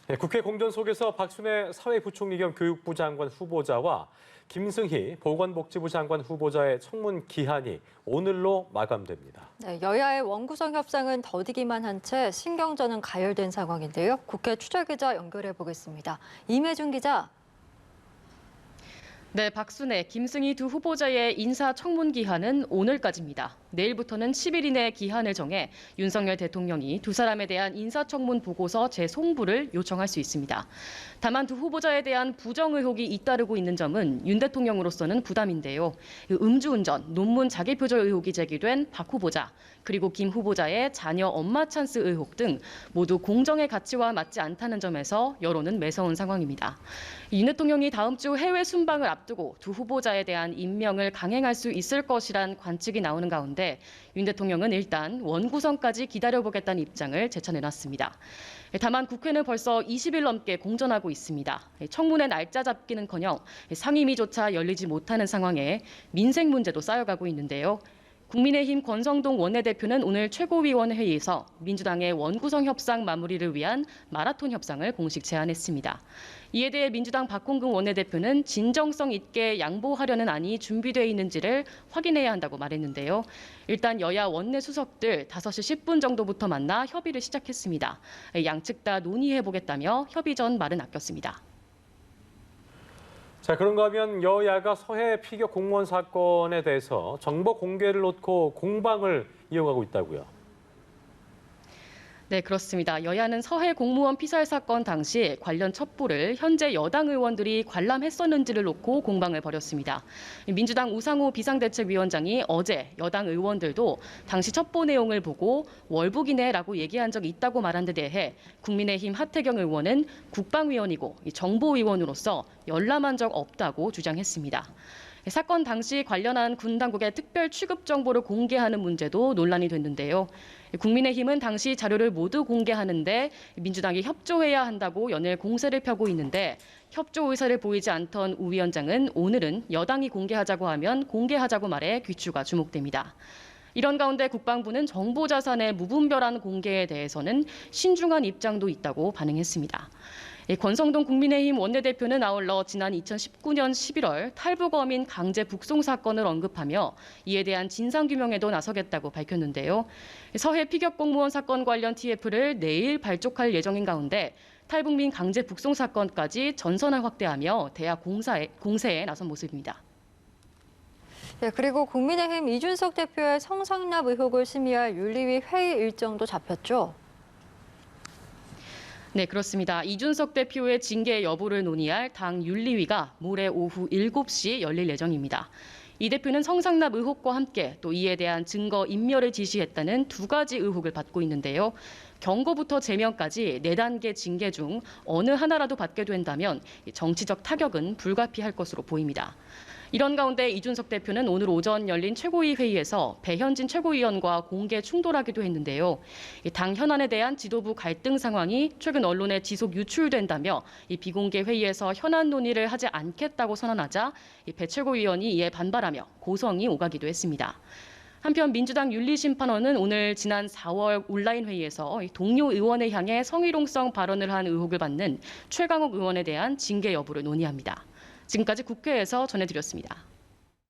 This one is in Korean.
네, 국회 공전 속에서 박순애 사회부총리 겸 교육부 장관 후보자와 김승희 보건복지부 장관 후보자의 청문 기한이 오늘로 마감됩니다. 네, 여야의 원구성 협상은 더디기만 한 채 신경전은 가열된 상황인데요. 국회 취재기자 연결해 보겠습니다. 임혜준 기자. 네, 박순애, 김승희 두 후보자의 인사청문 기한은 오늘까지입니다. 내일부터는 10일 이내 기한을 정해 윤석열 대통령이 두 사람에 대한 인사청문 보고서 재송부를 요청할 수 있습니다. 다만 두 후보자에 대한 부정 의혹이 잇따르고 있는 점은 윤 대통령으로서는 부담인데요. 음주운전, 논문 자기표절 의혹이 제기된 박 후보자, 그리고 김 후보자의 자녀 엄마 찬스 의혹 등 모두 공정의 가치와 맞지 않다는 점에서 여론은 매서운 상황입니다. 윤 대통령이 다음 주 해외 순방을 앞두고 두 후보자에 대한 임명을 강행할 수 있을 것이란 관측이 나오는 가운데 윤 대통령은 일단 원구성까지 기다려보겠다는 입장을 재차내놨습니다. 다만 국회는 벌써 20일 넘게 공전하고 있습니다. 청문회 날짜 잡기는커녕 상임위조차 열리지 못하는 상황에 민생 문제도 쌓여가고 있는데요. 국민의힘 권성동 원내대표는 오늘 최고위원 회의에서 민주당의 원구성 협상 마무리를 위한 마라톤 협상을 공식 제안했습니다. 이에 대해 민주당 박홍근 원내대표는 진정성 있게 양보하려는 안이 준비되어 있는지를 확인해야 한다고 말했는데요. 일단 여야 원내수석들 5시 10분 정도부터 만나 협의를 시작했습니다. 양측 다 논의해보겠다며 협의 전 말은 아꼈습니다. 자, 그런가 하면 여야가 서해 피격 공무원 사건에 대해서 정보 공개를 놓고 공방을 이어가고 있다고요. 네, 그렇습니다. 여야는 서해 공무원 피살 사건 당시 관련 첩보를 현재 여당 의원들이 관람했었는지를 놓고 공방을 벌였습니다. 민주당 우상호 비상대책위원장이 어제 여당 의원들도 당시 첩보 내용을 보고 월북이네라고 얘기한 적이 있다고 말한 데 대해 국민의힘 하태경 의원은 국방위원이고 정보위원으로서 열람한 적 없다고 주장했습니다. 사건 당시 관련한 군 당국의 특별 취급 정보를 공개하는 문제도 논란이 됐는데요. 국민의힘은 당시 자료를 모두 공개하는데 민주당이 협조해야 한다고 연일 공세를 펴고 있는데 협조 의사를 보이지 않던 우 위원장은 오늘은 여당이 공개하자고 하면 공개하자고 말해 귀추가 주목됩니다. 이런 가운데 국방부는 정보자산의 무분별한 공개에 대해서는 신중한 입장도 있다고 반응했습니다. 권성동 국민의힘 원내대표는 아울러 지난 2019년 11월 탈북 어민 강제 북송 사건을 언급하며 이에 대한 진상규명에도 나서겠다고 밝혔는데요. 서해 피격 공무원 사건 관련 TF를 내일 발족할 예정인 가운데 탈북민 강제 북송 사건까지 전선을 확대하며 대학 공세에 나선 모습입니다. 네, 그리고 국민의힘 이준석 대표의 성상납 의혹을 심의할 윤리위 회의 일정도 잡혔죠. 네, 그렇습니다. 이준석 대표의 징계 여부를 논의할 당 윤리위가 모레 오후 7시 열릴 예정입니다. 이 대표는 성상납 의혹과 함께 또 이에 대한 증거 인멸을 지시했다는 두 가지 의혹을 받고 있는데요. 경고부터 제명까지 4단계 징계 중 어느 하나라도 받게 된다면 정치적 타격은 불가피할 것으로 보입니다. 이런 가운데 이준석 대표는 오늘 오전 열린 최고위 회의에서 배현진 최고위원과 공개 충돌하기도 했는데요. 당 현안에 대한 지도부 갈등 상황이 최근 언론에 지속 유출된다며 이 비공개 회의에서 현안 논의를 하지 않겠다고 선언하자 배 최고위원이 이에 반발하며 고성이 오가기도 했습니다. 한편 민주당 윤리심판원은 오늘 지난 4월 온라인 회의에서 동료 의원을 향해 성희롱성 발언을 한 의혹을 받는 최강욱 의원에 대한 징계 여부를 논의합니다. 지금까지 국회에서 전해드렸습니다.